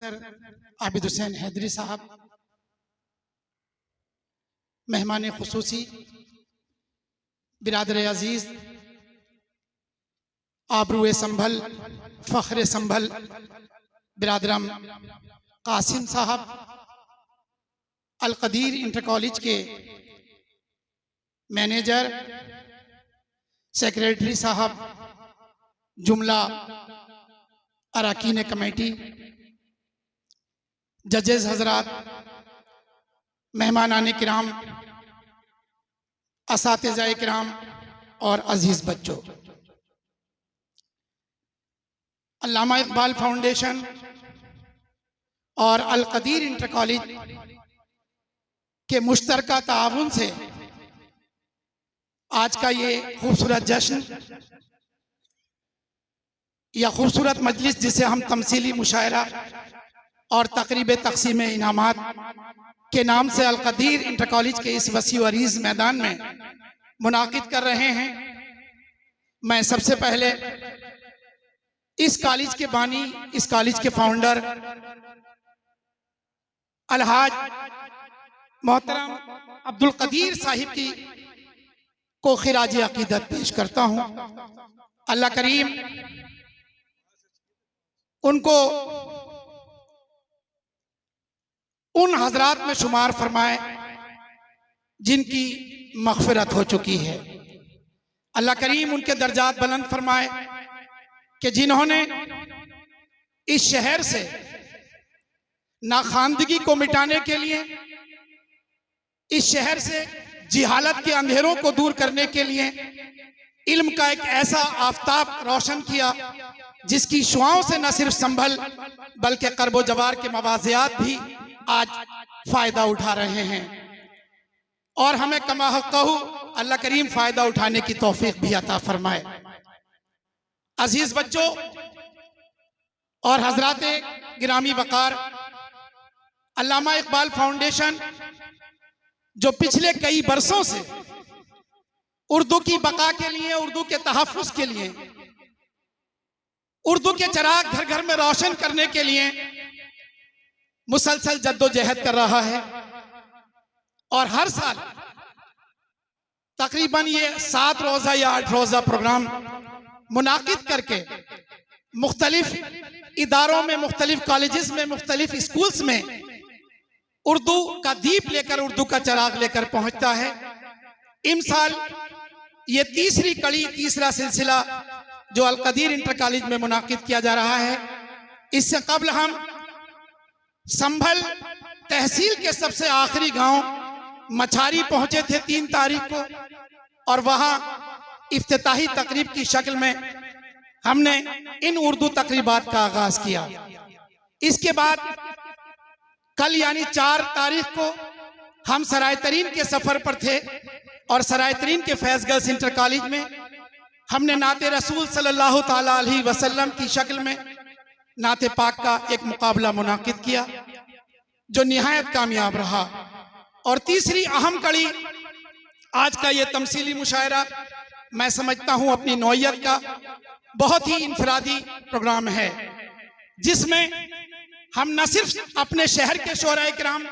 आबिद हुसैन हैदरी साहब, मेहमान खुसूसी, बिरादर अजीज, आबरूए संभल, फ़ख्र संभल, बिरादरम कासिम साहब, अल कदीर इंटर कॉलेज के मैनेजर, सेक्रेटरी साहब, जुमला अरकान कमेटी, जजेस हजरात, मेहमानान किराम, असातिज़ा किराम और अजीज बच्चों, अल्लामा इकबाल फाउंडेशन और अल कदीर इंटर कॉलेज के मुश्तरका ताआवुन से आज का ये खूबसूरत जश्न या खूबसूरत मजलिस, जिसे हम तमसीली मुशायरा और तकरीब तकसीम इनामात के नाम से अल कदीर इंटर कॉलेज के इस वसी अरीज मैदान में मुनाकिद कर रहे हैं, मैं सबसे पहले इस कॉलेज के बानी, इस कॉलेज के फाउंडर अलहाज मोहतरम अब्दुल कदीर साहिब की को खिराज अकीदत पेश करता हूँ। अल्लाह करीम उनको उन हजरात में शुमार फरमाए जिनकी मग़फ़िरत हो चुकी है। अल्लाह करीम उनके दर्जात बुलंद फरमाए कि जिन्होंने इस शहर से नाखानदगी को मिटाने के लिए, इस शहर से जिहालत के अंधेरों को दूर करने के लिए इल्म का एक ऐसा आफताब रोशन किया जिसकी शुआओं से न सिर्फ संभल बल्कि कर्बो जवार के मवाज़ियात भी आज फायदा उठा रहे हैं और हमें कमा कहू अल्लाह करीम फायदा उठाने की तौफीक भी अता फरमाए। अजीज बच्चों और हजरात गिरामी वकार, अल्लामा इकबाल फाउंडेशन जो पिछले कई बरसों से उर्दू की बका के लिए, उर्दू के तहफ़्फ़ुज़ के लिए, उर्दू के चिराग घर घर में रोशन करने के लिए मुसलसल जद्दोजहद कर रहा है और हर साल तकरीबन ये 7 रोज़ा या 8 रोज़ा प्रोग्राम मुनाकिद करके मुख्तलिफ इदारों में, मुख्तलिफ कॉलेजेस में, मुख्तलिफ स्कूल्स में उर्दू का दीप लेकर, उर्दू का चिराग लेकर पहुंचता है। इस साल ये तीसरी कड़ी, तीसरा सिलसिला जो अल कदीर इंटर कॉलेज में मुनाकिद किया जा रहा है। इससे कबल हम संभल तहसील के सबसे आखिरी गांव मछारी पहुंचे थे 3 तारीख को और वहां इफ्तिताही तकरीब की शक्ल में हमने इन उर्दू तकरीबात का आगाज किया। इसके बाद कल यानी 4 तारीख को हम सराय तरीन के सफर पर थे और सराय तरीन के फैज गर्ल्स इंटर कॉलेज में हमने नाते रसूल सल्लल्लाहु ताला अलैहि वसल्लम की शक्ल में नाते पाक का एक मुकाबला मुनाकिद किया जो निहायत कामयाब रहा। और तीसरी अहम कड़ी आज का ये तमसीली मुशायरा, मैं समझता हूँ अपनी नौइयत का बहुत ही इनफरादी प्रोग्राम है, जिसमें हम न सिर्फ अपने शहर के शोराए किराम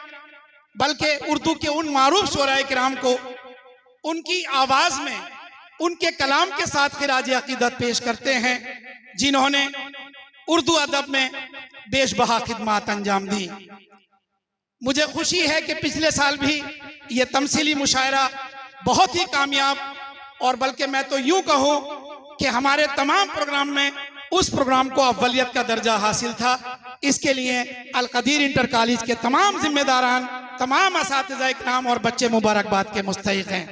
बल्कि उर्दू के उन मारूफ शोराए किराम को उनकी आवाज में, उनके कलाम के साथ खिराज अकीदत पेश करते हैं जिन्होंने उर्दू अदब में बेशबहा खिदमात अंजाम दी। मुझे खुशी है कि पिछले साल भी ये तमसीली मुशायरा बहुत ही कामयाब, और बल्कि मैं तो यूं कहूं कि हमारे तमाम प्रोग्राम में उस प्रोग्राम को अव्वलियत का दर्जा हासिल था। इसके लिए अल कदीर इंटर कॉलेज के तमाम जिम्मेदारान, तमाम असातिज़ा इकराम और बच्चे मुबारकबाद के मुस्तहिक हैं।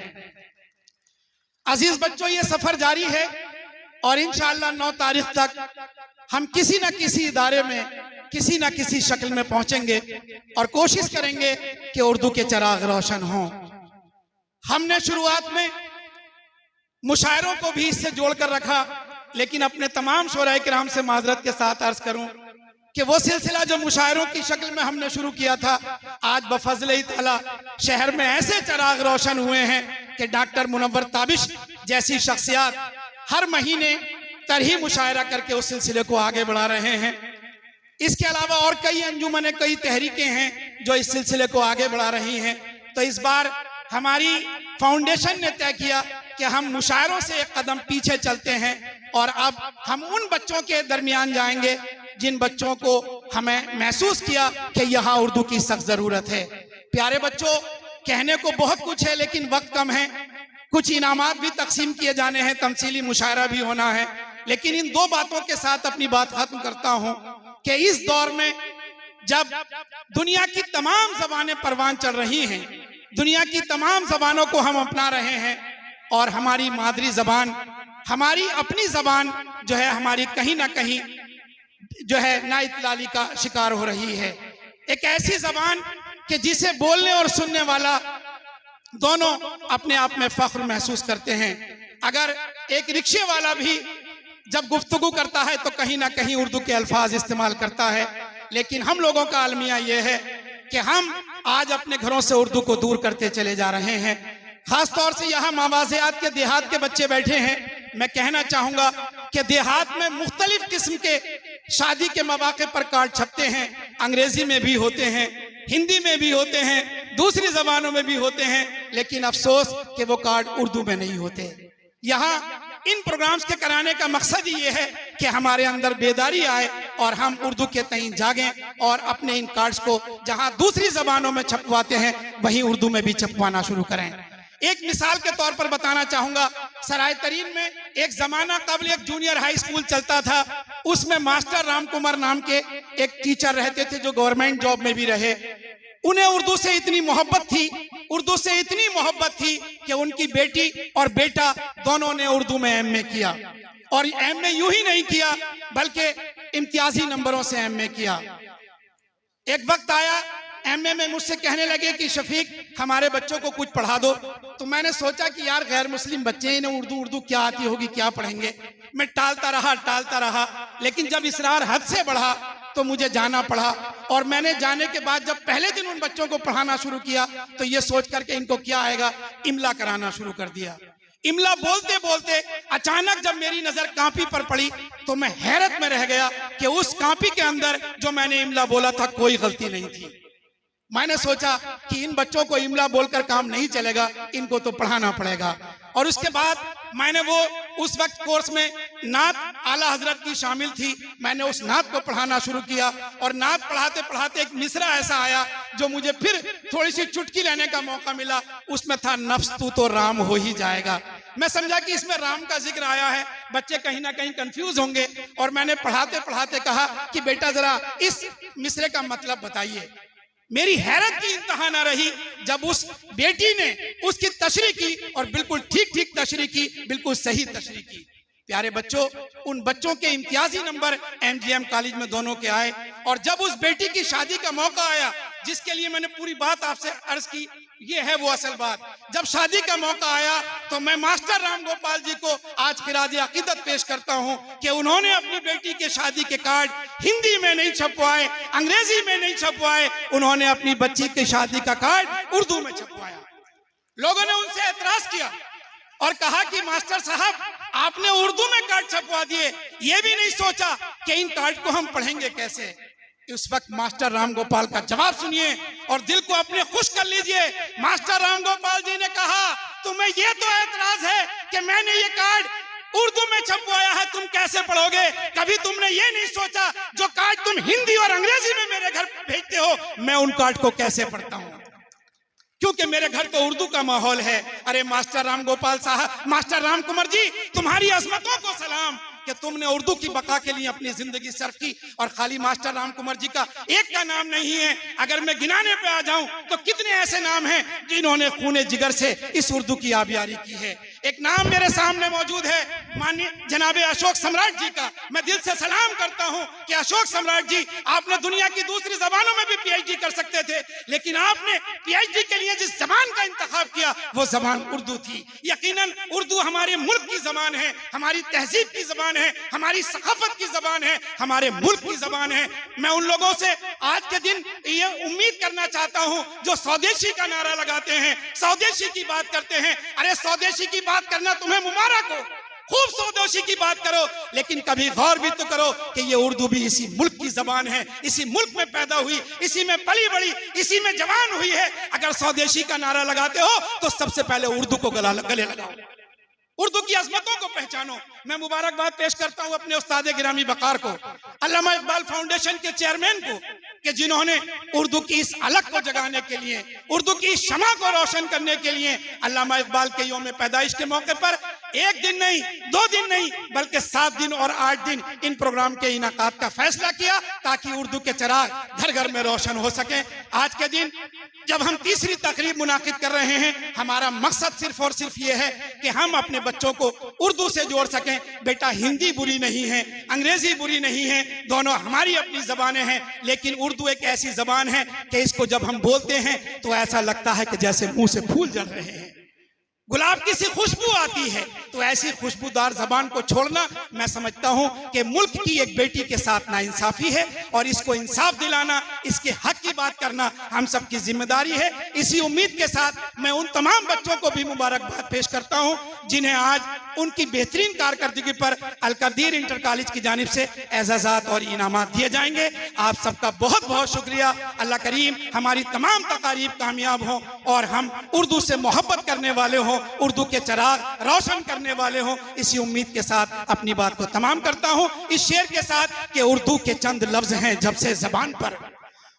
अजीज बच्चों, ये सफर जारी है और इंशाअल्लाह 9 तारीख तक हम किसी न किसी इदारे में, किसी न किसी शक्ल में पहुंचेंगे और कोशिश करेंगे कि उर्दू के चिराग रोशन हों। हमने शुरुआत में मुशायरों को भी इससे जोड़कर रखा, लेकिन अपने तमाम शोराए किराम से माजरत के साथ अर्ज करूं कि वो सिलसिला जो मुशायरों की शक्ल में हमने शुरू किया था, आज बफज़ल ताला शहर में ऐसे चिराग रोशन हुए हैं कि डॉक्टर मुनव्वर ताबिश जैसी शख्सियत हर महीने तरही मुशायरा करके उस सिलसिले को आगे बढ़ा रहे हैं। इसके अलावा और कई अंजुमने, कई तहरीकें हैं जो इस सिलसिले को आगे बढ़ा रही हैं। तो इस बार हमारी फाउंडेशन ने तय किया कि हम मुशायरों से एक कदम पीछे चलते हैं और अब हम उन बच्चों के दरमियान जाएंगे जिन बच्चों को हमें महसूस किया कि यहाँ उर्दू की सख्त जरूरत है। प्यारे बच्चों, कहने को बहुत कुछ है लेकिन वक्त कम है। कुछ इनामात भी तकसीम किए जाने हैं, तमसीली मुशायरा भी होना है, लेकिन इन दो बातों के साथ अपनी बात खत्म करता हूं कि इस दौर में जब दुनिया की तमाम जबानें परवान चढ़ रही हैं, दुनिया की तमाम जबानों को हम अपना रहे हैं और हमारी मादरी जबान, हमारी अपनी जबान जो है हमारी कहीं ना कहीं जो है नाइतलाली का शिकार हो रही है। एक ऐसी जबान कि जिसे बोलने और सुनने वाला दोनों अपने आप में फख्र महसूस करते हैं। अगर एक रिक्शे वाला भी जब गुफ्तगू करता है तो कहीं ना कहीं उर्दू के अल्फाज इस्तेमाल करता है, लेकिन हम लोगों का अलमिया यह है कि हम आज अपने घरों से उर्दू को दूर करते चले जा रहे हैं। खास तौर से यहाँ मावाज़ियात के देहात के बच्चे बैठे हैं। मैं कहना चाहूंगा कि देहात में मुख्तलिफ किस्म के शादी के मौके पर कार्ड छपते हैं, अंग्रेजी में भी होते हैं, हिंदी में भी होते हैं, दूसरी जबानों में भी होते हैं, लेकिन अफसोस कि वो कार्ड उर्दू में नहीं होते। यहाँ इन प्रोग्राम्स के कराने का मकसद ही ये है कि हमारे अंदर बेदारी आए और हम उर्दू के तईं जागें और अपने इन कार्ड्स को जहाँ दूसरी जबानों में छपवाते हैं वहीं उर्दू में भी छपवाना शुरू करें। एक मिसाल के तौर पर बताना चाहूंगा, सराय तरीन में एक जमाना कबल एक जूनियर हाई स्कूल चलता था। उसमें मास्टर राम कुमार नाम के एक टीचर रहते थे जो गवर्नमेंट जॉब में भी रहे। उन्हें उर्दू से इतनी मोहब्बत थी, उर्दू से इतनी मोहब्बत थी कि उनकी बेटी और बेटा दोनों ने उर्दू में एमए किया, और एमए यूं ही नहीं किया बल्कि इम्तियाजी नंबरों से एमए किया। एक वक्त आया एमए में मुझसे कहने लगे कि शफीक हमारे बच्चों को कुछ पढ़ा दो। तो मैंने सोचा कि यार गैर मुस्लिम बच्चे हैं, इन्हें उर्दू क्या आती होगी, क्या पढ़ेंगे। मैं टालता रहा, लेकिन जब इसरार हद से बढ़ा तो मुझे जाना पड़ा। और मैंने जाने के बाद जब पहले दिन उन बच्चों को पढ़ाना शुरू किया तो ये सोच करके इनको क्या आएगा, इमला कराना शुरू कर दिया। इमला बोलते बोलते अचानक जब मेरी नजर कापी पर पड़ी तो मैं हैरत में रह गया कि उस कापी के अंदर जो मैंने इमला बोला था कोई गलती नहीं थी। मैंने सोचा कि इन बच्चों को इमला बोलकर काम नहीं चलेगा, इनको तो पढ़ाना पड़ेगा। और उसके बाद मैंने वो उस वक्त कोर्स में नात आला हजरत की शामिल थी, मैंने उस नात को पढ़ाना शुरू किया। और नात पढ़ाते पढ़ाते एक मिसरा ऐसा आया जो मुझे फिर थोड़ी सी चुटकी लेने का मौका मिला। उसमें था नफ्स तू तो राम हो ही जाएगा। मैं समझा कि इसमें राम का जिक्र आया है, बच्चे कहीं ना कहीं कंफ्यूज होंगे। और मैंने पढ़ाते पढ़ाते कहा कि बेटा जरा इस मिसरे का मतलब बताइए। मेरी हैरत की इंतहा न रही जब उस बेटी ने उसकी तशरीह की और बिल्कुल ठीक तशरीह की, बिल्कुल सही तशरीह की। प्यारे बच्चों, उन बच्चों के इम्तियाजी नंबर एमजीएम कॉलेज में दोनों के आए। और जब उस बेटी की शादी का मौका आया, जिसके लिए मैंने पूरी बात आपसे अर्ज की, ये है वो असल बात। जब शादी का मौका आया तो मैं मास्टर राम गोपाल जी को आज खिराज अकीदत पेश करता हूं कि उन्होंने अपनी बेटी के शादी के कार्ड हिंदी में नहीं छपवाए, अंग्रेजी में नहीं छपवाए, उन्होंने अपनी बच्ची की शादी का कार्ड उर्दू में छपवाया। लोगों ने उनसे एतराज किया और कहा कि मास्टर साहब आपने उर्दू में कार्ड छपवा दिए, ये भी नहीं सोचा कि इन कार्ड को हम पढ़ेंगे कैसे। उस वक्त मास्टर राम गोपाल का जवाब सुनिए और दिल को अपने खुश कर लीजिए। मास्टर राम गोपाल जी ने कहा, तुम्हें ये तो एतराज है कि मैंने ये कार्ड उर्दू में छपवाया है, तुम कैसे पढ़ोगे? कभी तुमने ये नहीं सोचा जो कार्ड तुम हिंदी और अंग्रेजी में मेरे घर भेजते हो, मैं उन कार्ड को कैसे पढ़ता हूँ, क्योंकि मेरे घर तो उर्दू का माहौल है। अरे मास्टर राम गोपाल साहब, मास्टर राम कुमार जी, तुम्हारी अजमतों को सलाम कि तुमने उर्दू की बका के लिए अपनी जिंदगी सर्फ की। और खाली मास्टर राम कुमार जी का एक का नाम नहीं है, अगर मैं गिनाने पे आ जाऊं तो कितने ऐसे नाम हैं जिन्होंने खूने जिगर से इस उर्दू की आबियारी की है। एक नाम मेरे सामने मौजूद है, माननीय जनाबे अशोक सम्राट जी का। मैं दिल से सलाम करता हूं कि अशोक सम्राट जी, आपने दुनिया की दूसरी जबानों में भी पीएचडी कर सकते थे, लेकिन आपने पीएचडी के लिए जिस जबान का इंतखाब किया वो जबान उर्दू थी। यकीनन उर्दू हमारे मुल्क की जबान है, हमारी तहजीब की जबान है, हमारी सकाफत की जबान है, हमारे मुल्क की जबान है। मैं उन लोगों से आज के दिन ये उम्मीद करना चाहता हूं जो स्वदेशी का नारा लगाते हैं, स्वदेशी की बात करते हैं। अरे स्वदेशी की बात करना तुम्हें मुबारक हो, खूब स्वदेशी की बात करो, लेकिन कभी गौर भी तो करो कि ये उर्दू भी इसी मुल्क की जबान है, इसी मुल्क में पैदा हुई, इसी में पली बड़ी, इसी में जवान हुई है। अगर स्वदेशी का नारा लगाते हो तो सबसे पहले उर्दू को गले लगाओ, उर्दू की अजमतों को पहचानो। मैं मुबारकबाद पेश करता हूं अपने उस्ताद गिरामी वकार को, अल्लामा इकबाल फाउंडेशन के चेयरमैन को, कि जिन्होंने उर्दू की इस अलग को जगाने के लिए, उर्दू की इस शमा को रोशन करने के लिए अल्लामा इकबाल के यौम पैदाइश के मौके पर एक दिन नहीं, 2 दिन नहीं, बल्कि 7 दिन और 8 दिन इन प्रोग्राम के इनाकात का फैसला किया, ताकि उर्दू के चिराग घर घर में रोशन हो सके। आज के दिन जब हम तीसरी तकरीब मुनाकिद कर रहे हैं, हमारा मकसद सिर्फ और सिर्फ ये है कि हम अपने बच्चों को उर्दू से जोड़ सकें। बेटा, हिंदी बुरी नहीं है, अंग्रेजी बुरी नहीं है, दोनों हमारी अपनी जबानें हैं, लेकिन उर्दू एक ऐसी जबान है कि इसको जब हम बोलते हैं तो ऐसा लगता है कि जैसे मुंह से फूल जल रहे हैं, गुलाब की सी खुशबू आती है। तो ऐसी खुशबूदार जबान को छोड़ना, मैं समझता हूं कि मुल्क की एक बेटी के साथ नाइंसाफी है, और इसको इंसाफ दिलाना, इसके हक की बात करना हम सब की जिम्मेदारी है। इसी उम्मीद के साथ मैं उन तमाम बच्चों को भी मुबारकबाद पेश करता हूं जिन्हें आज उनकी बेहतरीन कारकर्दगी पर अलकदीर इंटर कॉलेज की जानिब से एजाज़ात और इनामात दिए जाएंगे। आप सबका बहुत बहुत शुक्रिया। अल्लाह करीम हमारी तमाम तकारीब कामयाब हों और हम उर्दू से मोहब्बत करने वाले हों, उर्दू के चिराग रोशन करने वाले हों। इसी उम्मीद के साथ अपनी बात को तमाम करता हूं इस शेर के साथ कि उर्दू के चंद लफ्ज हैं जब से जबान पर,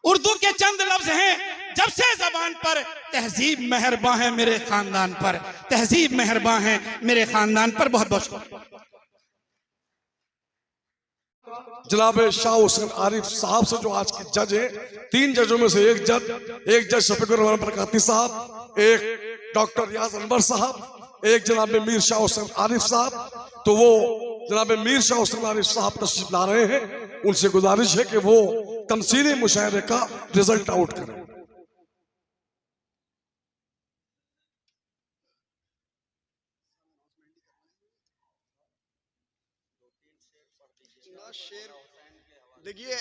उर्दू के चंद लफ्ज हैं जब से जबान पर, तहजीब मेहरबान है मेरे खानदान पर, तहजीब मेहरबान है मेरे खानदान पर। बहुत बहुत शुक्रिया। जनाब शाह हुसैन आरिफ साहब से जो आज के जज हैं, 3 जजों में से एक जज शफीकुर रहमान बरकाती साहब, एक डॉक्टर रियाज अनवर साहब, एक जनाब मीर शाह हुसैन आरिफ साहब। तो वो जनाब मीर शाह हुसैन आरिफ साहब तशरीफ ला रहे हैं, उनसे गुजारिश है कि वो तमसीली मुशायरे का रिजल्ट आउट करें। देखिए,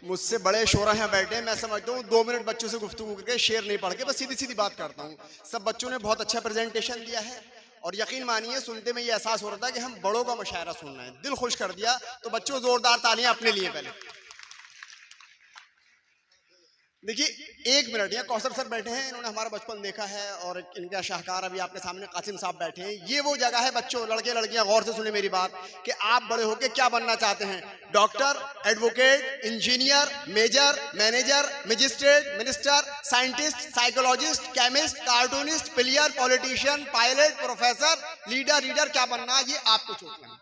मुझसे बड़े शोरा यहाँ बैठे हैं, मैं समझता हूँ 2 मिनट बच्चों से गुफ्तगू करके शेर नहीं पढ़ के बस सीधी सीधी बात करता हूँ। सब बच्चों ने बहुत अच्छा प्रेजेंटेशन दिया है, और यकीन मानिए सुनते में ये एहसास हो रहा था कि हम बड़ों का मुशायरा सुन रहे हैं। दिल खुश कर दिया। तो बच्चों, जोरदार तालियां अपने लिए पहले। देखिए, 1 मिनट, यहाँ कौसर सर बैठे हैं, इन्होंने हमारा बचपन देखा है, और इनका शाहकार अभी आपके सामने कासिम साहब बैठे हैं। ये वो जगह है बच्चों, लड़के लड़कियां गौर से सुने मेरी बात, कि आप बड़े होके क्या बनना चाहते हैं? Doctor, advocate, engineer, major, manager, magistrate, minister, scientist, psychologist, chemist, cartoonist, player, politician, pilot, professor, leader, reader, क्या बनना, ये आपको सोचना है।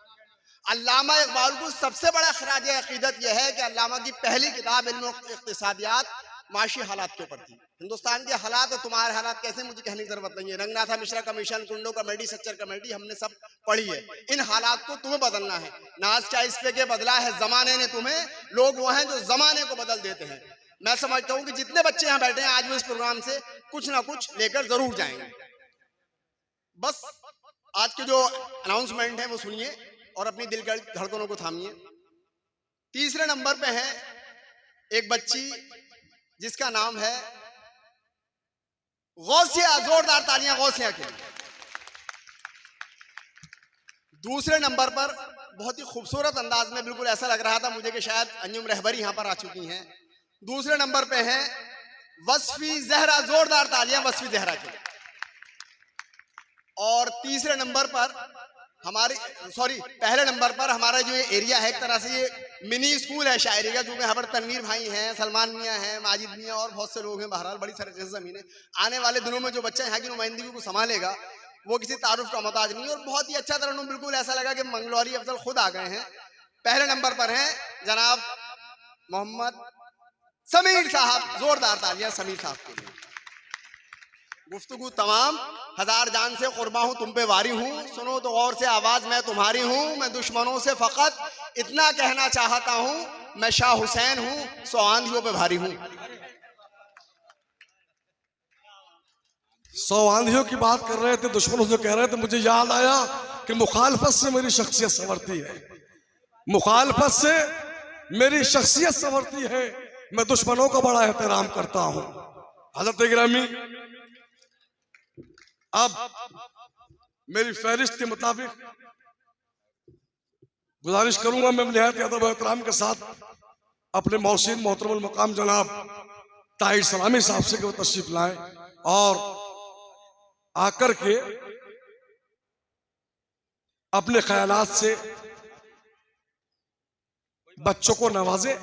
अल्लामा इकबाल को सबसे बड़ा खराज अकीदत यह है कि अल्लामा की पहली किताब इल्म इक्तिसादियात माशी हालात के ऊपर थी। हिंदुस्तान के हालात और तुम्हारे हालात कैसे, मुझे कहने की जरूरत नहीं है। Ranganatha Mishra commission, Kundu committee, Sachar committee, हमने सब पढ़ी है। इन हालात को तुम्हें बदलना है। नाज क्या इस पे के बदला है जमाने ने तुम्हें, लोग वो हैं जो जमाने को बदल देते हैं। मैं समझता हूँ कि जितने बच्चे यहाँ बैठे हैं आज वो इस प्रोग्राम से कुछ ना कुछ लेकर जरूर जाएंगे। बस आज के जो अनाउंसमेंट है वो सुनिए और अपनी दिल की धड़कनों को थामिए। तीसरे नंबर पे है एक बच्ची जिसका नाम है गौसिया। जोरदार तालियां गौसिया के लिए। दूसरे नंबर पर बहुत ही खूबसूरत अंदाज में, बिल्कुल ऐसा लग रहा था मुझे कि शायद अंजुम रहबरी यहां पर आ चुकी हैं। दूसरे नंबर पे है वस्फी जहरा। जोरदार तालियां वस्फी जहरा के लिए। और तीसरे नंबर पर पहले नंबर पर हमारा जो ये एरिया है, एक तरह से ये मिनी स्कूल है शायरी का, क्योंकि यहाँ पर तनवीर भाई हैं, सलमान मियाँ हैं, माजिद मियाँ और बहुत से लोग हैं। बहरहाल बड़ी सारी ज़मीन है। आने वाले दिनों में जो बच्चा यहाँ की नुमाइंदगी को संभालेगा वो किसी तारुफ का मोहताज नहीं। और बहुत ही अच्छा तरह बिल्कुल ऐसा लगा कि मंगलौरी अफजल खुद आ गए हैं। पहले नंबर पर हैं जनाब मोहम्मद समीर साहब। जोरदार तालियां समीर साहब के लिए। गुफ्तगू तमाम, हजार जान से कुर्बा हूँ, तुम पे वारी हूँ, सुनो तो गौर से आवाज मैं तुम्हारी हूँ। मैं दुश्मनों से फकत इतना कहना चाहता हूँ, मैं शाह हुसैन हूँ, 100 आंधियों पे भारी हूँ। 100 आंधियों की बात कर रहे थे, दुश्मनों से कह रहे थे, मुझे याद आया कि मुखालफत से मेरी शख्सियत संवरती है। मुखालफत से मेरी शख्सियत संवरती है। मैं दुश्मनों का बड़ा एहतराम करता हूँ। हज़रत गिरामी, अब मेरी फहरिस्त के मुताबिक गुजारिश करूंगा मैं निहायत अदब एहतराम के साथ अपने मौसीन मोहतरम मकाम जनाब ताहिर सलामी साहब से कि वो तशरीफ लाएं और आकर के अपने ख्यालात से बच्चों को नवाजे।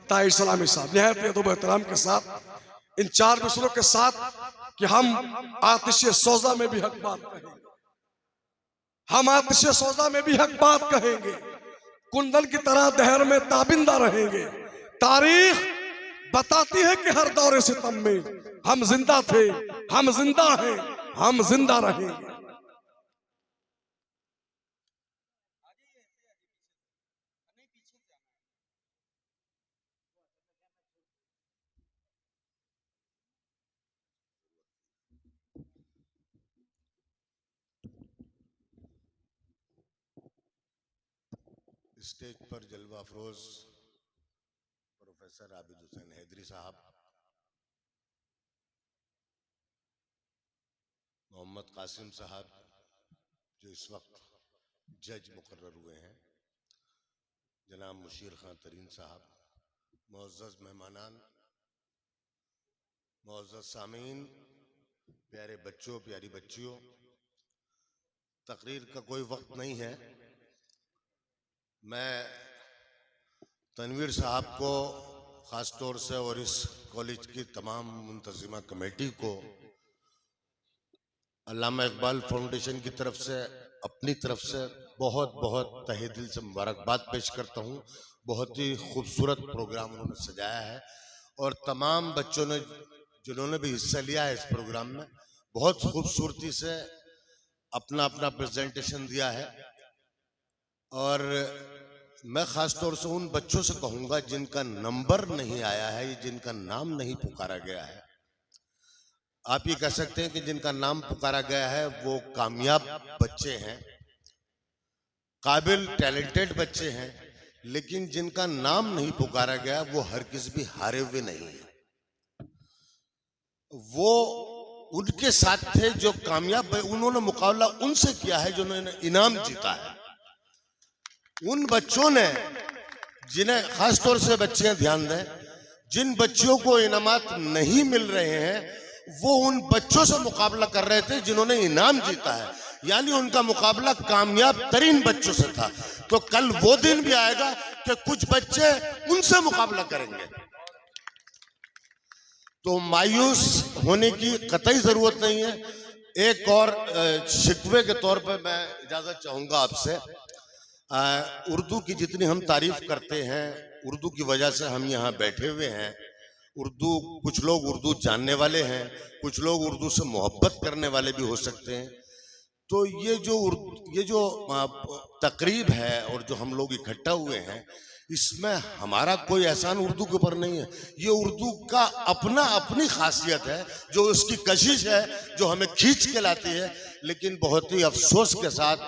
ताहिर सलामी साहब निहायत अदब एहतराम के साथ इन 4 मिसरों के साथ कि हम आतिश सौजा में भी हक बात कहेंगे, हम आतिश सौजा में भी हक बात कहेंगे, कुंदन की तरह दहर में ताबिंदा रहेंगे। तारीख बताती है कि हर दौरे सितम में हम जिंदा थे, हम जिंदा हैं, हम जिंदा रहेंगे। स्टेज पर जलवा अफरोज प्रोफेसर आबिद हुसैन हैदरी साहब, मोहम्मद कासिम साहब जो इस वक्त जज मुकर्रर हुए हैं, जनाब मुशीर खान तरीन साहब, मुअज़्ज़ज़ मेहमानान, मुअज़्ज़ज़ सामीन, प्यारे बच्चों, प्यारी बच्चियों, तकरीर का कोई वक्त नहीं है। मैं तनवीर साहब को ख़ास तौर से और इस कॉलेज की तमाम मुंतज़िमा कमेटी को अल्लामा इकबाल फाउंडेशन की तरफ से, अपनी तरफ से बहुत बहुत तहे दिल से मुबारकबाद पेश करता हूँ। बहुत ही खूबसूरत प्रोग्राम उन्होंने सजाया है और तमाम बच्चों ने जिन्होंने भी हिस्सा लिया है इस प्रोग्राम में बहुत खूबसूरती से अपना अपना प्रेजेंटेशन दिया है। और मैं ख़ास तौर से उन बच्चों से कहूँगा जिनका नंबर नहीं आया है, जिनका नाम नहीं पुकारा गया है, आप ये कह सकते हैं कि जिनका नाम पुकारा गया है वो कामयाब बच्चे हैं, काबिल टैलेंटेड बच्चे हैं, लेकिन जिनका नाम नहीं पुकारा गया वो हरगिज़ भी हारे हुए नहीं है। वो उनके साथ थे जो कामयाब, उन्होंने मुकाबला उनसे किया है जिन्होंने इनाम जीता है। उन बच्चों ने जिन्हें, खास तौर से बच्चे ध्यान दें, जिन बच्चों को इनामात नहीं मिल रहे हैं वो उन बच्चों से मुकाबला कर रहे थे जिन्होंने इनाम जीता है, यानी उनका मुकाबला कामयाब तरीन बच्चों से था। तो कल वो दिन भी आएगा कि कुछ बच्चे उनसे मुकाबला करेंगे। तो मायूस होने की कतई जरूरत नहीं है। एक और शिकवे के तौर पर मैं इजाजत चाहूंगा आपसे, उर्दू की जितनी हम तारीफ करते हैं, उर्दू की वजह से हम यहाँ बैठे हुए हैं। उर्दू, कुछ लोग उर्दू जानने वाले हैं, कुछ लोग उर्दू से मोहब्बत करने वाले भी हो सकते हैं। तो ये जो तकरीब है और जो हम लोग इकट्ठा हुए हैं, इसमें हमारा कोई एहसान उर्दू के ऊपर नहीं है। ये उर्दू का अपनी खासियत है, जो उसकी कशिश है, जो हमें खींच के लाती है। लेकिन बहुत ही अफसोस के साथ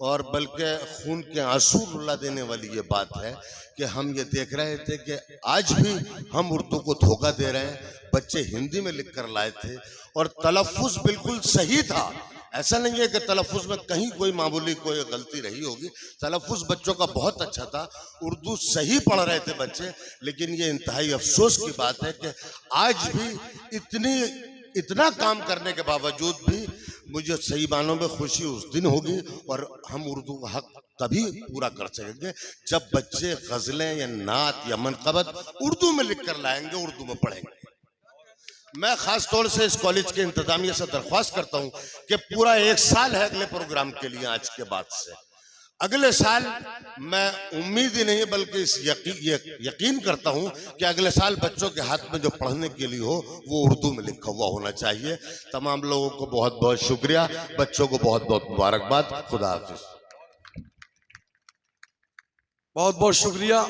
और बल्कि खून के आंसू रुला देने वाली ये बात है कि हम ये देख रहे थे कि आज भी हम उर्दू को धोखा दे रहे हैं। बच्चे हिंदी में लिख कर लाए थे और तलफ़ुज़ बिल्कुल सही था। ऐसा नहीं है कि तलफ़ुज़ में कहीं कोई मामूली कोई गलती रही होगी, तलफ़ुज़ बच्चों का बहुत अच्छा था, उर्दू सही पढ़ रहे थे बच्चे। लेकिन ये इंतहाई अफसोस की बात है कि आज भी इतना काम करने के बावजूद भी मुझे सही मानों में खुशी उस दिन होगी और हम उर्दू का हक तभी पूरा कर सकेंगे जब बच्चे गज़लें या नात या मनक़बत उर्दू में लिख कर लाएंगे, उर्दू में पढ़ेंगे। मैं खास तौर से इस कॉलेज के इंतजामिया से दरख्वास्त करता हूं कि पूरा 1 साल है अगले प्रोग्राम के लिए। आज के बाद से अगले साल मैं उम्मीद ही नहीं बल्कि इस यकीन करता हूं कि अगले साल बच्चों के हाथ में जो पढ़ने के लिए हो वो उर्दू में लिखा हुआ होना चाहिए। तमाम लोगों को बहुत बहुत शुक्रिया, बच्चों को बहुत बहुत मुबारकबाद। खुदा हाफिज। बहुत बहुत शुक्रिया।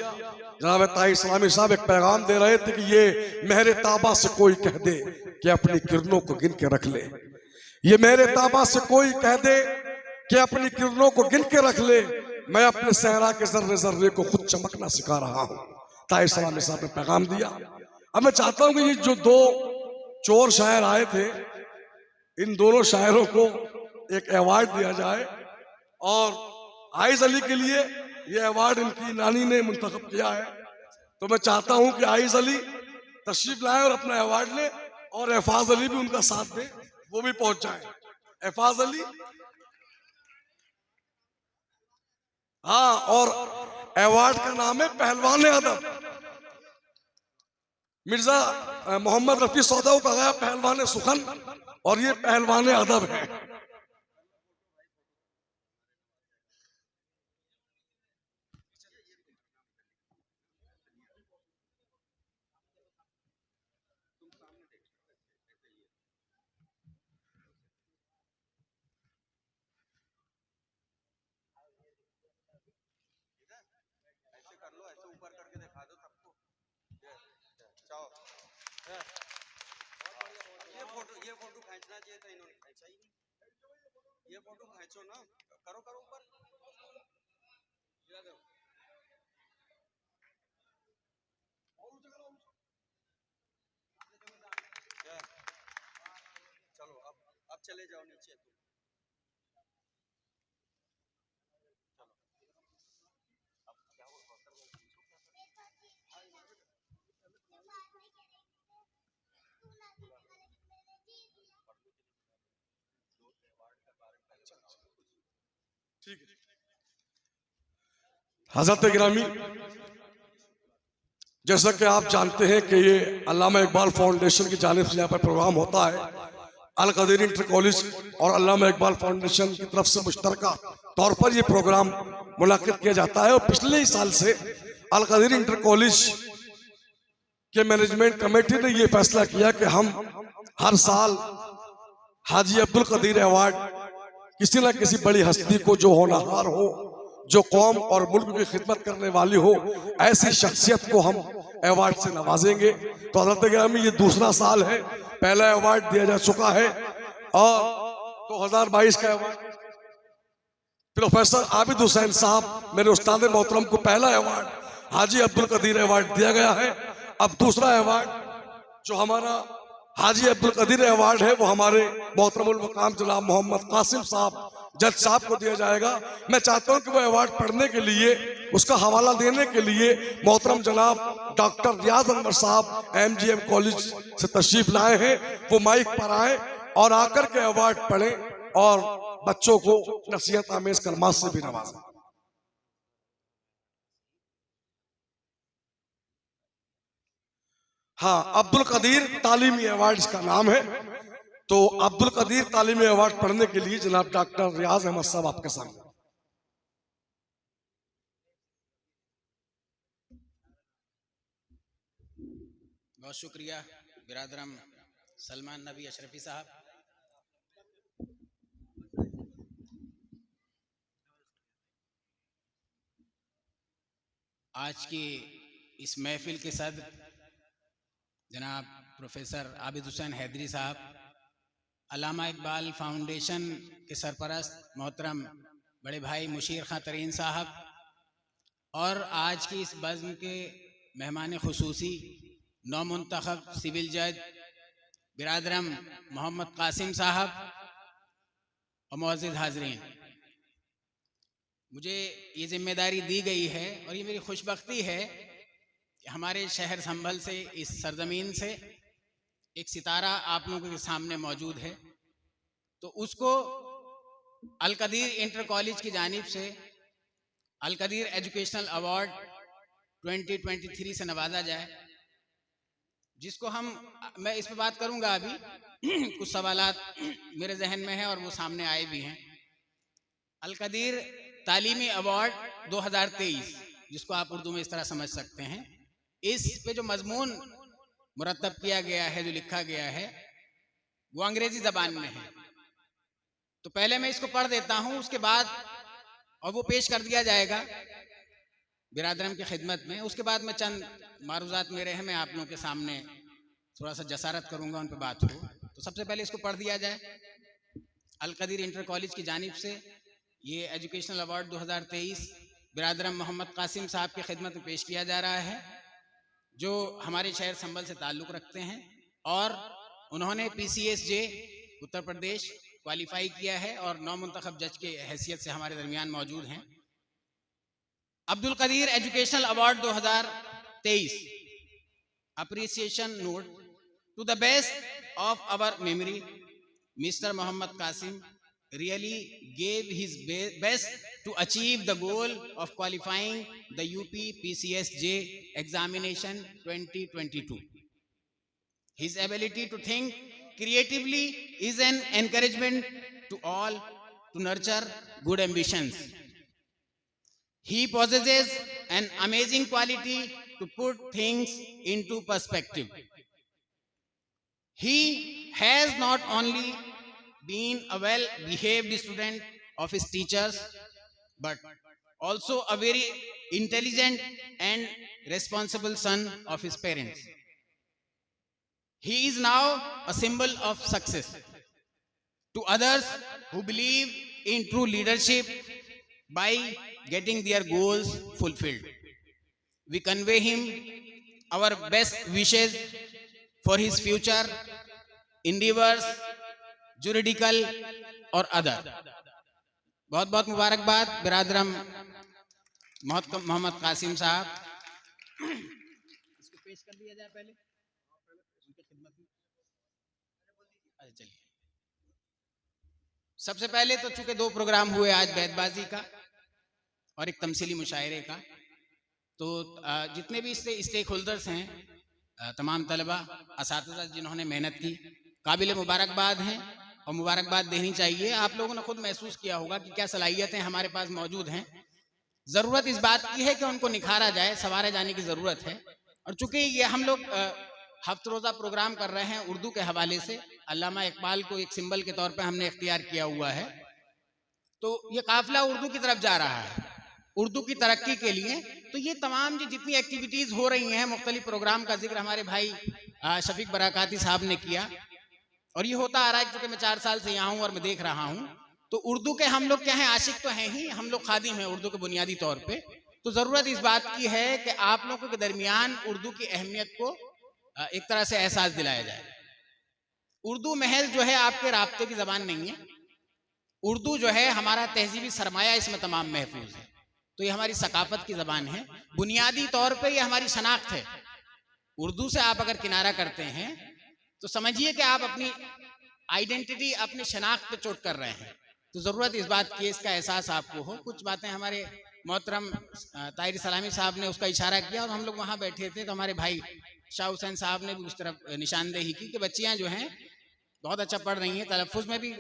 जनाब ताहिर सलामी साहब एक पैगाम दे रहे थे कि ये मेरे ताबा से कोई कह दे कि अपनी किरणों को गिन के रख ले। ये मेरे ताबा से कोई कह दे कि अपनी किरणों को गिन के रख ले, मैं अपने सहरा के जर्रे जर्रे को खुद चमकना सिखा रहा हूँ। ताहिर सलामी साहब ने पैगाम दिया। अब मैं चाहता हूँ कि ये जो 2 चोर शायर आए थे, इन दोनों शायरों को एक अवार्ड दिया जाए और आइज अली के लिए ये अवार्ड इनकी नानी ने मुंतखब किया है। तो मैं चाहता हूं कि आइज अली तशरीफ लाए और अपना अवार्ड ले, और एफाज अली भी उनका साथ दे, वो भी पहुंच जाए। एफाज अली, हाँ, और अवार्ड का नाम है पहलवान अदब। मिर्जा मोहम्मद रफी सौदा का गया पहलवान सुखन, और ये पहलवान अदब है। ये फोटो खींचना चाहिए था, इन्होंने खींचा ही नहीं। ये फोटो खींचो ना, करो करो ऊपर। चलो अब चले जाओ नीचे तुम। ठीक है। हजरत गिरामी, जैसा कि आप जानते हैं कि ये अल्लामा इकबाल फाउंडेशन की जानिब से यहाँ पर प्रोग्राम होता है। अल कदीर इंटर कॉलेज और अल्लामा इकबाल फाउंडेशन की तरफ से मुश्तरका तौर पर ये प्रोग्राम मुनाकिद किया जाता है। और पिछले ही साल से अल कदीर इंटर कॉलेज के मैनेजमेंट कमेटी ने ये फैसला किया कि हम हर साल हाजी अब्दुल कदीर अवार्ड किसी न किसी बड़ी हस्ती को, जो होनहार हो, जो कौम और मुल्क की खिदमत करने वाली हो, ऐसी शख्सियत को हम अवार्ड से नवाजेंगे। तो हज़रत गिरामी, ये दूसरा साल है, पहला अवार्ड दिया जा चुका है, और 2022 का अवार्ड प्रोफेसर आबिद हुसैन साहब, मेरे उस्ताद मोहतरम को पहला अवार्ड हाजी अब्दुल कदीर अवार्ड दिया गया है। अब दूसरा अवार्ड जो हमारा हाजी अब्दुल कदीर अवार्ड है, वो हमारे मोहतरमुल मकाम जनाब मोहम्मद कासिम साहब जज साहब को दिया जाएगा। मैं चाहता हूं कि वो अवार्ड पढ़ने के लिए, उसका हवाला देने के लिए मोहतरम जनाब डॉक्टर रियाज अनवर साहब MGM कॉलेज से तशरीफ लाए हैं। वो माइक पर आए और आकर के अवार्ड पढ़ें और बच्चों को नसीहत आमेज कलमात से भी नवाजें। हाँ, अब्दुल कदीर तालीमी अवार्ड इसका नाम है। तो अब्दुल कदीर तालीमी अवार्ड पढ़ने के लिए जनाब डॉक्टर रियाज अहमद साहब आपके सामने। बहुत शुक्रिया बिरादरम सलमान नबी अशरफी साहब। आज की इस महफिल के सदर जनाब प्रोफेसर आबिद हुसैन हैदरी साहब, अल्लामा इकबाल फाउंडेशन के सरपरस्त मोहतरम बड़े भाई मुशीर खां तरीन साहब, और आज की इस बज़्म के मेहमान खुसूसी नौ मुंतखब सिविल जज बिरादरम मोहम्मद कासिम साहब और मुअज़्ज़िज़ हाज़रीन, मुझे ये जिम्मेदारी दी गई है और ये मेरी खुशबख्ती है कि हमारे शहर संभल से, इस सरजमीन से एक सितारा आप लोगों के सामने मौजूद है। तो उसको अल कदीर इंटर कॉलेज की जानिब से अल कदीर एजुकेशनल अवार्ड 2023 से नवाजा जाए, जिसको मैं इस पर बात करूंगा अभी। कुछ सवालात मेरे जहन में हैं और वो सामने आए भी हैं। अल कदीर तालीमी अवार्ड 2023, जिसको आप उर्दू में इस तरह समझ सकते हैं, इस पे जो मजमून मुरतब किया गया है, जो लिखा गया है, वो अंग्रेजी जबान में है। तो पहले मैं इसको पढ़ देता हूं, उसके बाद और वो पेश कर दिया जाएगा बिरादरम की खिदमत में। उसके बाद में चंद मारूजात मेरे हैं, मैं आप लोगों के सामने थोड़ा सा जसारत करूंगा, उन पर बात हो। तो सबसे पहले इसको पढ़ दिया जाए। अल कदीर इंटर कॉलेज की जानिब से ये एजुकेशनल अवार्ड 2023 बिरादरम मोहम्मद कासिम साहब की खिदमत में पेश किया जा रहा है, जो हमारे शहर संभल से ताल्लुक़ रखते हैं और उन्होंने PCSJ उत्तर प्रदेश क्वालिफाई किया है और 9 मुंतखब जज के हैसियत से हमारे दरमियान मौजूद हैं। Abdul Kadir educational award 2023 appreciation note to the best of our memory, Mr. Muhammad Qasim really gave his best to achieve the goal of qualifying the UP PCSJ examination 2022. His ability to think creatively is an encouragement to all to nurture good ambitions. He possesses an amazing quality to put things into perspective. He has not only been a well-behaved student of his teachers, but also a very intelligent and responsible son of his parents. He is now a symbol of success to others who believe in true leadership by getting their goals fulfilled. We convey him our best wishes for his future endeavors, juridical और other. बहुत बहुत मुबारकबाद बिरादरम मोहम्मद कासिम साहब. इसको पेश कर दिया जाए पहले उनकी खिदमत में. चलिए, सबसे पहले तो चूंकि 2 प्रोग्राम हुए आज, बैतबाजी का और एक तमसीली मुशायरे का, तो जितने भी स्टेक होल्डर्स हैं, तमाम तलबा असातिज़ा जिन्होंने मेहनत की, काबिल मुबारकबाद हैं और मुबारकबाद देनी चाहिए. आप लोगों ने खुद महसूस किया होगा कि क्या सलाहियतें हमारे पास मौजूद हैं. ज़रूरत इस बात की है कि उनको निखारा जाए, संवारे जाने की ज़रूरत है. और चूंकि ये हम लोग हफ्त रोज़ा प्रोग्राम कर रहे हैं उर्दू के हवाले से, अल्लामा इकबाल को एक सिंबल के तौर पर हमने इख्तियार किया हुआ है, तो ये काफिला उर्दू की तरफ जा रहा है, उर्दू की तरक्की के लिए. तो ये तमाम जितनी एक्टिविटीज़ हो रही हैं, मुख्तलिफ प्रोग्राम का जिक्र हमारे भाई शफीक बराकाती साहब ने किया, और ये होता आ रहा है क्योंकि मैं 4 साल से यहाँ हूँ और मैं देख रहा हूँ. तो उर्दू के हम लोग क्या हैं, आशिक तो हैं ही, हम लोग खादिम हैं उर्दू के बुनियादी तौर पे. तो ज़रूरत इस बात की है कि आप लोगों के दरमियान उर्दू की अहमियत को एक तरह से एहसास दिलाया जाए. उर्दू महज जो है आपके राब्ते की ज़बान नहीं है. उर्दू जो है हमारा तहजीबी सरमाया, इसमें तमाम महफूज है. तो ये हमारी सकाफत की ज़बान है, बुनियादी तौर पे ये हमारी शनाख्त है. उर्दू से आप अगर किनारा करते हैं तो समझिए कि आप अपनी आइडेंटिटी, अपनी शनाख्त पे चोट कर रहे हैं. तो ज़रूरत इस बात की, इसका एहसास आपको हो. कुछ बातें हमारे मोहतरम ताहिर सलामी साहब ने उसका इशारा किया, और हम लोग वहाँ बैठे थे तो हमारे भाई शाह हुसैन साहब ने भी उस तरफ निशानदेही की कि बच्चियाँ जो हैं बहुत अच्छा पढ़ रही हैं, तलफ़ुज़ में भी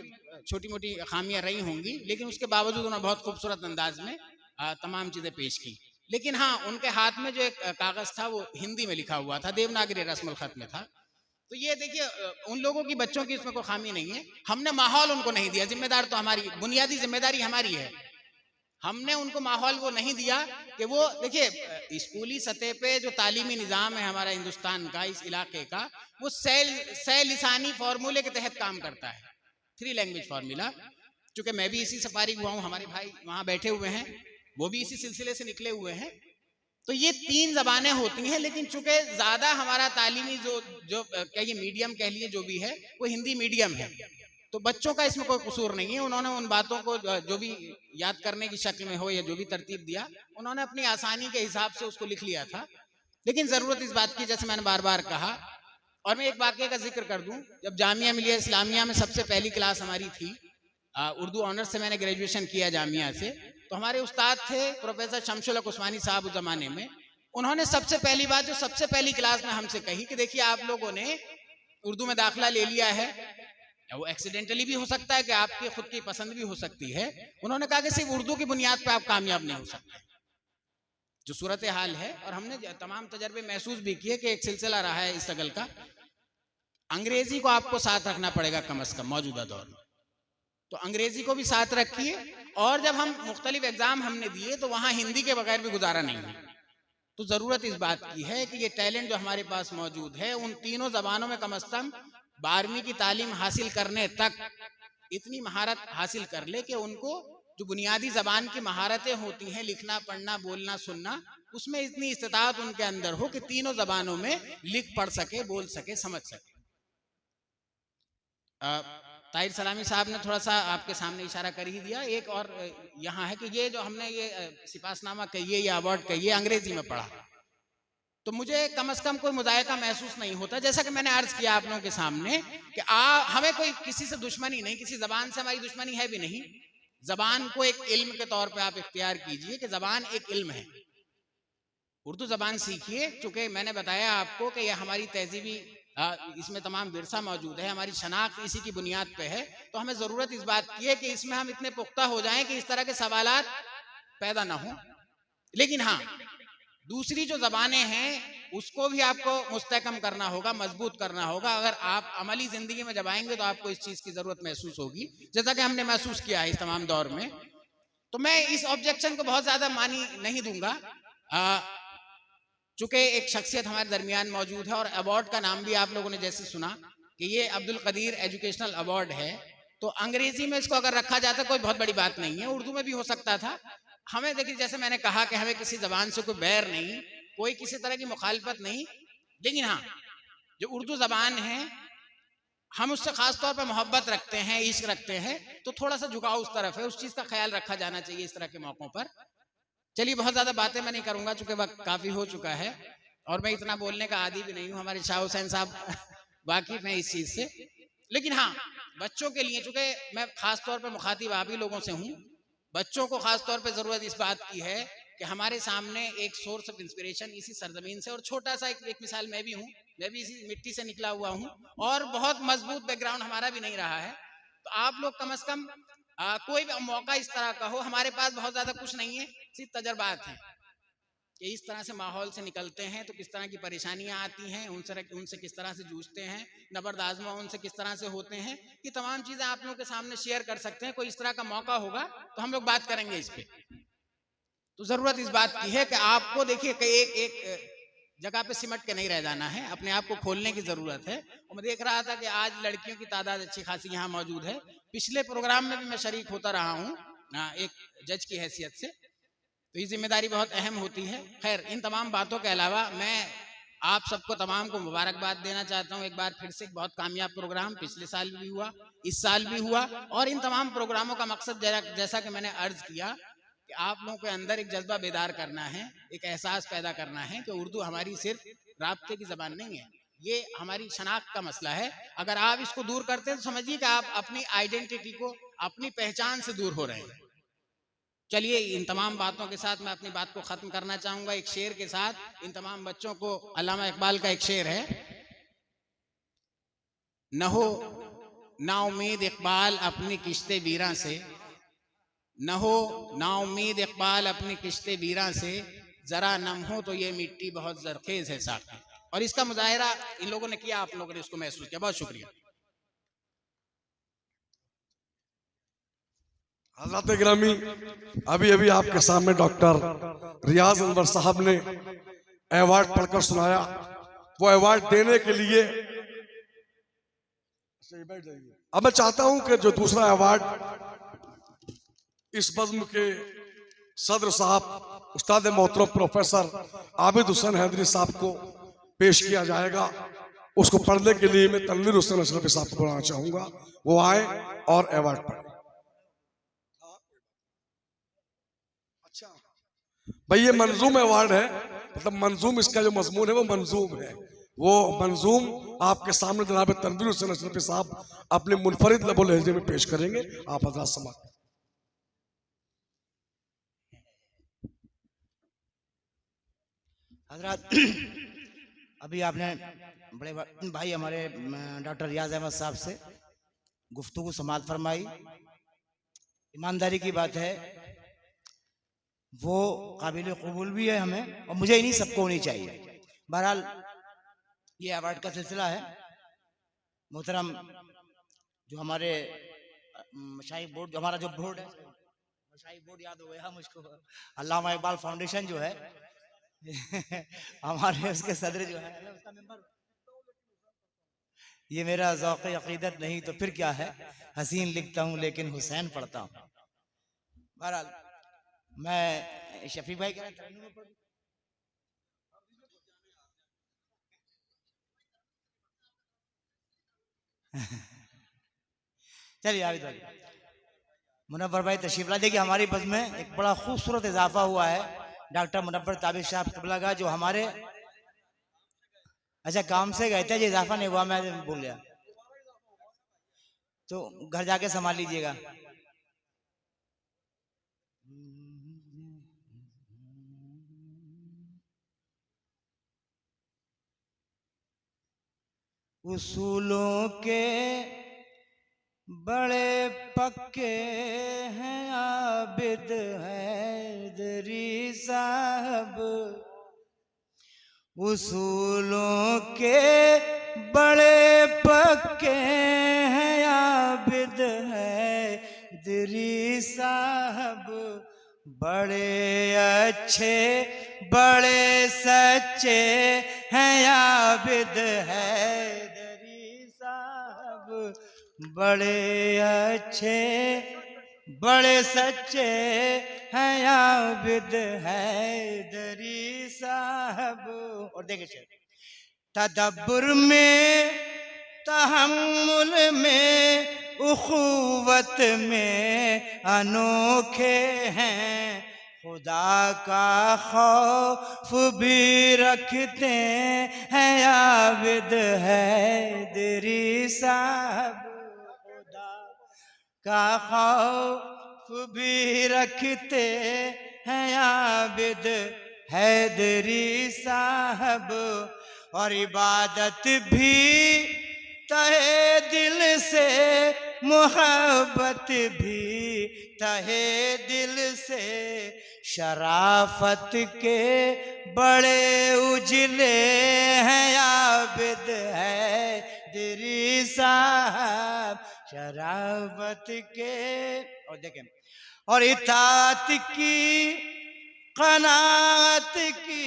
छोटी मोटी खामियाँ रही होंगी, लेकिन उसके बावजूद उन्होंने बहुत खूबसूरत अंदाज में तमाम चीज़ें पेश की. लेकिन हाँ, उनके हाथ में जो एक कागज़ था वो हिंदी में लिखा हुआ था, देवनागरी रस्मुल ख़त में था. तो ये देखिए, उन लोगों की, बच्चों की इसमें कोई खामी नहीं है. हमने माहौल उनको नहीं दिया. जिम्मेदार तो हमारी, बुनियादी जिम्मेदारी हमारी है. हमने उनको माहौल वो नहीं दिया कि वो, देखिए स्कूली सतह पे जो तालीमी निज़ाम है हमारा हिंदुस्तान का, इस इलाके का, वो सै लिसानी फार्मूले के तहत काम करता है, 3 लैंग्वेज फार्मूला. चूँकि मैं भी इसी से फारिग हुआ हूँ, हमारे भाई वहाँ बैठे हुए हैं, वो भी इसी सिलसिले से निकले हुए हैं. तो ये 3 ज़बानें होती हैं, लेकिन चूंकि ज़्यादा हमारा तालीमी जो क्या ये मीडियम कह लिए जो भी है, वो हिंदी मीडियम है. तो बच्चों का इसमें कोई कसूर नहीं है. उन्होंने उन बातों को जो भी याद करने की शक्ल में हो या जो भी तरतीब दिया, उन्होंने अपनी आसानी के हिसाब से उसको लिख लिया था. लेकिन ज़रूरत इस बात की, जैसे मैंने बार बार कहा, और मैं एक वाक़े का जिक्र कर दूँ. जब जामिया मिलिया इस्लामिया में सबसे पहली क्लास हमारी थी, उर्दू ऑनर्स से मैंने ग्रेजुएशन किया जामिया से, तो हमारे उस्ताद थे प्रोफेसर शमशुल हक उस्मानी साहब उस ज़माने में. उन्होंने सबसे पहली बात जो सबसे पहली क्लास में हमसे कही कि देखिए, आप लोगों ने उर्दू में दाखिला ले लिया है, वो एक्सीडेंटली भी हो सकता है कि आपकी खुद की पसंद भी हो सकती है. उन्होंने कहा कि सिर्फ उर्दू की बुनियाद पर आप कामयाब नहीं हो सकते, जो सूरत हाल है. और हमने तमाम तजर्बे महसूस भी किए कि एक सिलसिला रहा है इस स्ट्रगल का. अंग्रेजी को आपको साथ रखना पड़ेगा कम अज कम मौजूदा दौर में. तो अंग्रेजी को भी साथ रखिए. और जब हम मुख्तलिफ एग्जाम हमने दिए तो वहाँ हिंदी के बगैर भी गुजारा नहीं है. तो ज़रूरत इस बात की है कि ये टैलेंट जो हमारे पास मौजूद है, उन तीनों ज़बानों में कम अज़ कम 12वीं की तालीम हासिल करने तक इतनी महारत हासिल कर ले कि उनको जो बुनियादी ज़बान की महारतें होती हैं, लिखना, पढ़ना, बोलना, सुनना, उसमें इतनी इस्तिताअत उनके अंदर हो कि तीनों ज़बानों में लिख पढ़ सके, बोल सके, समझ सके. ताहिर सलामी साहब ने थोड़ा सा आपके सामने इशारा कर ही दिया। एक और यहाँ है कि ये जो हमने ये सिपासनामा कहिए या अवार्ड कहिए अंग्रेजी में पढ़ा, तो मुझे कम से कम कोई मुजायका महसूस नहीं होता। जैसा कि मैंने अर्ज किया आप लोगों के सामने कि हमें कोई किसी से दुश्मनी नहीं, किसी जबान से हमारी दुश्मनी है भी नहीं। जबान को एक इल्म के तौर पे आप इख्तियार कीजिए कि जबान एक इल्म है। उर्दू जबान सीखिए, चूंकि मैंने बताया आपको कि यह हमारी तहजीबी इसमें तमाम विरसा मौजूद है, हमारी शनाख्त इसी की बुनियाद पे है। तो हमें जरूरत इस बात की है कि इसमें हम इतने पुख्ता हो जाएं कि इस तरह के सवालात पैदा ना हो। लेकिन हाँ, दूसरी जो जबानें हैं उसको भी आपको मुस्तहकम करना होगा, मजबूत करना होगा। अगर आप अमली जिंदगी में जब आएंगे तो आपको इस चीज की जरूरत महसूस होगी, जैसा कि हमने महसूस किया है इस तमाम दौर में। तो मैं इस ऑब्जेक्शन को बहुत ज्यादा मानी नहीं दूंगा, चूंकि एक शख्सियत हमारे दरमियान मौजूद है। और अवार्ड का नाम भी आप लोगों ने जैसे सुना कि ये अब्दुल कदीर एजुकेशनल अवार्ड है, तो अंग्रेजी में इसको अगर रखा जाता कोई बहुत बड़ी बात नहीं है, उर्दू में भी हो सकता था। हमें देखिए, जैसे मैंने कहा कि हमें किसी जबान से कोई बैर नहीं, कोई किसी तरह की मुखालफत नहीं, लेकिन हाँ, जो उर्दू जबान है हम उससे खास तौर पर मोहब्बत रखते हैं, इश्क रखते हैं, तो थोड़ा सा झुकाव उस तरफ है, उस चीज का ख्याल रखा जाना चाहिए इस तरह के मौकों पर। चलिए, बहुत ज्यादा बातें मैं नहीं करूंगा चूंकि वक्त काफी हो चुका है और मैं इतना बोलने का आदी भी नहीं हूं। हमारे शाह हुसैन साहब वाकिफ हैं इस चीज से। लेकिन हाँ, बच्चों के लिए, चूंकि मैं खास तौर पर मुखातिब आप ही लोगों से हूं, बच्चों को खास तौर पर जरूरत इस बात की है कि हमारे सामने एक सोर्स ऑफ इंस्पिरेशन इसी सरजमीन से, और छोटा सा एक मिसाल मैं भी हूँ, मैं भी इसी मिट्टी से निकला हुआ हूँ और बहुत मजबूत बैकग्राउंड हमारा भी नहीं रहा है। तो आप लोग कम से कम कोई भी मौका इस तरह का हो, हमारे पास बहुत ज्यादा कुछ नहीं है, सिर्फ तजर्बात हैं कि इस तरह से माहौल से निकलते हैं तो किस तरह की परेशानियां आती हैं, उनसे किस तरह से जूझते हैं, नबर्द आजमा उनसे किस तरह से होते हैं। ये तमाम चीजें आप लोगों के सामने शेयर कर सकते हैं। कोई इस तरह का मौका होगा तो हम लोग बात करेंगे इस पे। तो जरूरत इस बात की है कि आपको देखिए कि एक जगह पे सिमट के नहीं रह जाना है, अपने आप को खोलने की जरूरत है। और मैं देख रहा था कि आज लड़कियों की तादाद अच्छी खासी यहाँ मौजूद है। पिछले प्रोग्राम में भी मैं शरीक होता रहा हूँ एक जज की हैसियत से, तो ये जिम्मेदारी बहुत अहम होती है। खैर, इन तमाम बातों के अलावा मैं आप सबको तमाम को मुबारकबाद देना चाहता हूँ। एक बार फिर से बहुत कामयाब प्रोग्राम पिछले साल भी हुआ, इस साल भी हुआ, और इन तमाम प्रोग्रामों का मकसद जैसा कि मैंने अर्ज किया कि आप लोगों के अंदर एक जज्बा बेदार करना है, एक एहसास पैदा करना है कि उर्दू हमारी सिर्फ राब्ते की जबान नहीं है, ये हमारी शनाख्त का मसला है। अगर आप इसको दूर करते हैं तो समझिए कि आप अपनी आइडेंटिटी को, अपनी पहचान से दूर हो रहे हैं। चलिए, इन तमाम बातों के साथ मैं अपनी बात को खत्म करना चाहूंगा एक शेर के साथ। इन तमाम बच्चों को, अल्लामा इकबाल का एक शेर है, न हो ना उम्मीद इकबाल अपनी किश्ते वीरा से, न हो ना उम्मीद इकबाल अपनी किश्ते वीरा से, जरा नम हो तो ये मिट्टी बहुत जरखेज है साकी। और इसका मुजाहिरा इन लोगों ने किया, आप लोगों ने इसको महसूस किया। बहुत शुक्रिया। हज़रात गिरामी, अभी अभी आपके सामने डॉक्टर रियाज अनवर साहब ने अवार्ड पढ़कर सुनाया। वो अवार्ड देने के लिए अब मैं चाहता हूं कि जो दूसरा अवार्ड इस बज़्म के सदर साहब उस्ताद मोहतरम प्रोफेसर आबिद हुसैन हैदरी साहब को पेश किया जाएगा, उसको पढ़ने के लिए मैं तनवीर हुसैन अशरफी साहब को बुलाना चाहूंगा। वो आए और अवार्ड पढ़े। भाई, ये मंजूम अवार्ड है, मतलब मंजूम, इसका जो मजमून है वो मंजूम है। वो मंजूम आपके सामने जनाब तनवीर हुसैन अशरफी साहब अपने मुनफरिद लबो लहजे में पेश करेंगे। आप हज़रात समाअत। हजरत, अभी आपने बड़े भाई हमारे डॉक्टर रियाज अहमद साहब से गुफ्तगू समाअत फरमाई। ईमानदारी की बात है, वो काबिल कबूल भी है हमें, और मुझे ही नहीं, सबको होनी चाहिए। बहरहाल, ये अवार्ड का सिलसिला है। मोहतरम जो हमारे मशाइख बोर्ड, जो हमारा जो बोर्ड है, मशाइख बोर्ड याद हो गया मुझको, अल्लामा इकबाल फाउंडेशन जो है हमारे उसके सदर जो है, उसका मेंबर। ये मेरा ज़ौक़ अक़ीदत नहीं तो फिर क्या है, हसीन लिखता हूँ लेकिन हुसैन पढ़ता हूँ। बहरहाल, मैं शफीक भाई कह रहे हैं चलिए आबिद भाई, मुनव्वर भाई तशरीफ ला। देखिए हमारी बस में एक बड़ा खूबसूरत इजाफा हुआ है डॉक्टर मुनव्वर ताबिश साहब किबला का, जो हमारे अच्छा काम से गए थे, जो इजाफा नहीं हुआ, मैं भूल गया, तो घर जाके संभाल लीजिएगा। उसूलों के बड़े पक्के हैं आबिद हैदरी साहब, उसूलों के बड़े पक्के हैं आबिद हैदरी साहब, बड़े अच्छे बड़े सच्चे हैं आबिद हैदरी साहब, बड़े अच्छे बड़े सच्चे हैं आबिद हैदरी साहब। और देखिए तदब्बुर में, तहम्मुल में, उखुवत में अनोखे हैं, खुदा का खौफ भी रखते हैं आबिद हैदरी साहब, खुदा का खौफ भी रखते हैं आबिद हैदरी साहब, और इबादत भी तहे दिल से, मोहब्बत भी तहे दिल से, शराफत के बड़े उजले हैं आबिद हैदरी साहब, शराफत के। और देखें, और इताअत की, क़नाअत की,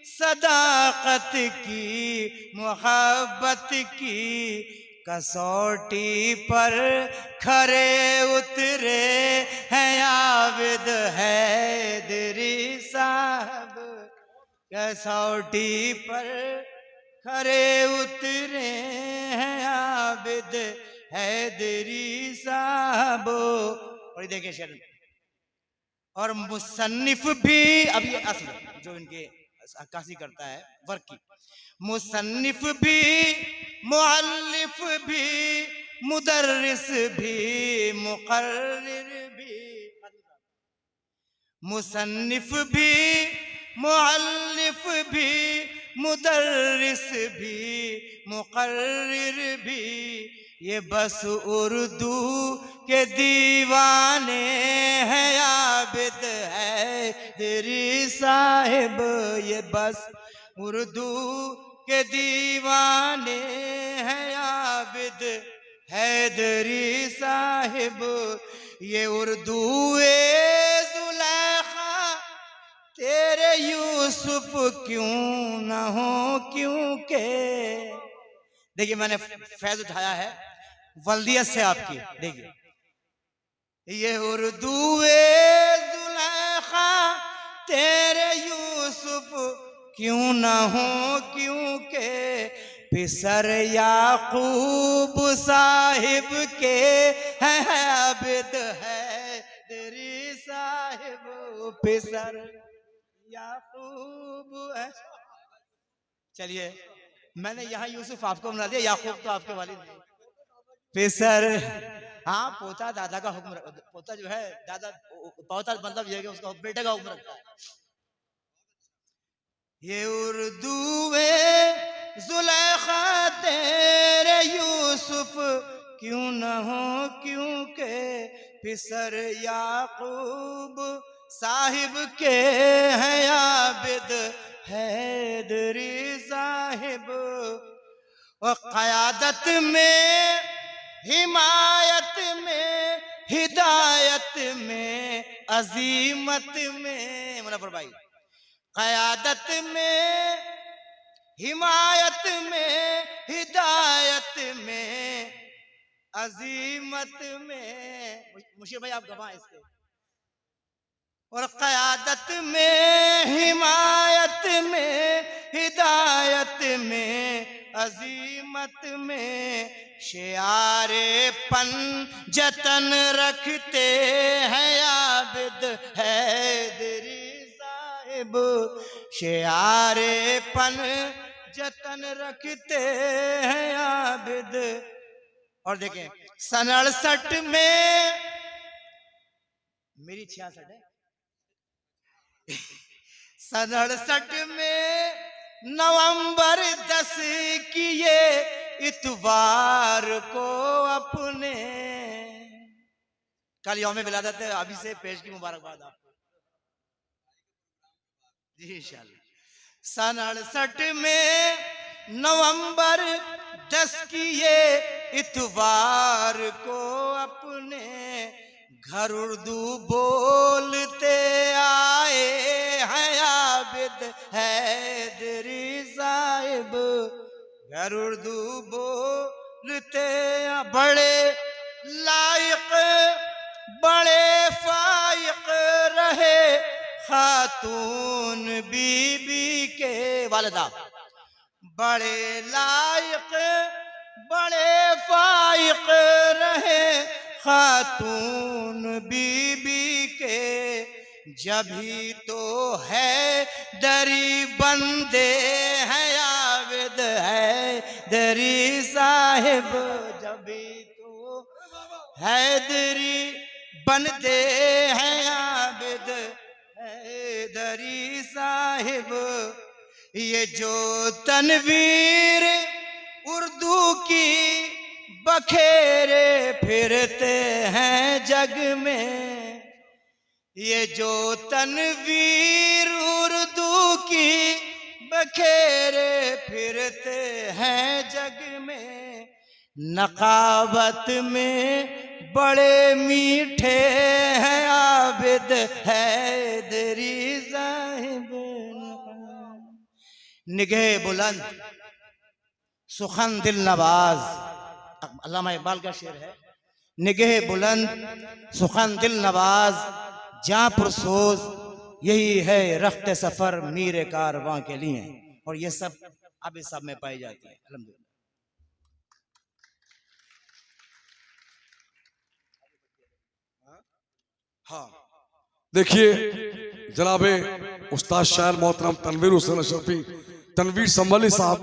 सदाकत की, मोहब्बत की, कसौटी पर खरे उतरे हैं आबिद हैदरी साहब, कसौटी पर खरे उतरे हैं आबिद हैदरी साहब। और देखिए शेर, और मुसन्निफ भी, अब ये असल जो इनके अक्कासी करता है वर्क की, मुसन्निफ भी, मुअल्लिफ भी, मुदर्रिस भी, मुकर्रिर भी, मुसन्निफ भी, मुअल्लिफ भी, मुदर्रिस भी, मुकर्रिर भी, ये बस उर्दू के दीवाने हैं आबिद हैदरी साहिब, ये बस उर्दू के दीवाने हैं आबिद हैदरी साहिब, ये उर्दू ए जुलेखा तेरे यूसुफ क्यों न हो, क्योंकि देखिए मैंने फैज उठाया है वल्दियत से आपकी। देखिए ये उर्दू ए जुलेखा तेरे यूसुफ क्यों न हो, क्योंकि पिसर याकूब साहिब के हैं आबिद हैदरी साहिब, पिसर याकूब है। चलिए मैंने यहाँ यूसुफ आपको बना दिया, याकूब तो आपके वालिद नहीं। पिसर, हाँ पोता दादा का हुक्म, पोता जो है दादा, पोता मतलब ये कि उसका बेटे का हुक्म रखता है। ये उर्दू में जुलेखा तेरे यूसुफ क्यों न हो, क्योंकि पिसर याकूब साहिब के हैं आबिद हैदरी साहिब। और क़यादत में, हिमायत में, हिदायत में, अजीमत में, मुनव्वर भाई, क़यादत में, हिमायत में, हिदायत में, अजीमत में, मुशीर भाई आप गवाह इसके। और क़यादत में, हिमायत में, हिदायत में, अजीमत में शेयारे पन जतन रखते हैं आबिद हैदरी साहिब, शेयारे पन जतन रखते हैं आबिद। और देखें सन 68 में, मेरी 66 है, सन 68 में नवंबर 10 की ये इतवार को अपने, कल यौम विलादत है, अभी से पेश की मुबारकबाद आपको जी इंशाल्लाह। सन 68 में नवंबर 10 की ये इतवार को अपने घर उर्दू बोलते आए हैं आबिद हैदरी साहिब, घर उर्दू बोलते बड़े लायक बड़े फायक रहे खातून बीबी के वालिदा, बड़े लायक बड़े फायक रहे खातून बीबी के, जभी तो है दरी बंदे हैं आबिद है दरी साहिब, जभी तो है दरी बंदे हैं आबिद है दरी साहिब। ये जो तनवीर उर्दू की बखेरे फिरते हैं जग में, ये जो तनवीर उर्दू की बखेरे फिरते हैं जग में, नकाबत में बड़े मीठे हैं आबिद हैदरी साहिब। निगाह बुलंद सुखन दिल नवाज, अल्लामा इकबाल का शेर है, निगाह बुलंद सुखन दिल नवाज जां पुरसोज, यही है रख्त सफर मीर कारवां के लिए। और ये सब अब इस सब में पाई जाती है अल्हम्दुलिल्लाह। हाँ देखिए जनाबे उस्ताद शायर मोहतरम तनवीर हुसैन अशरफी तनवीर संभली साहब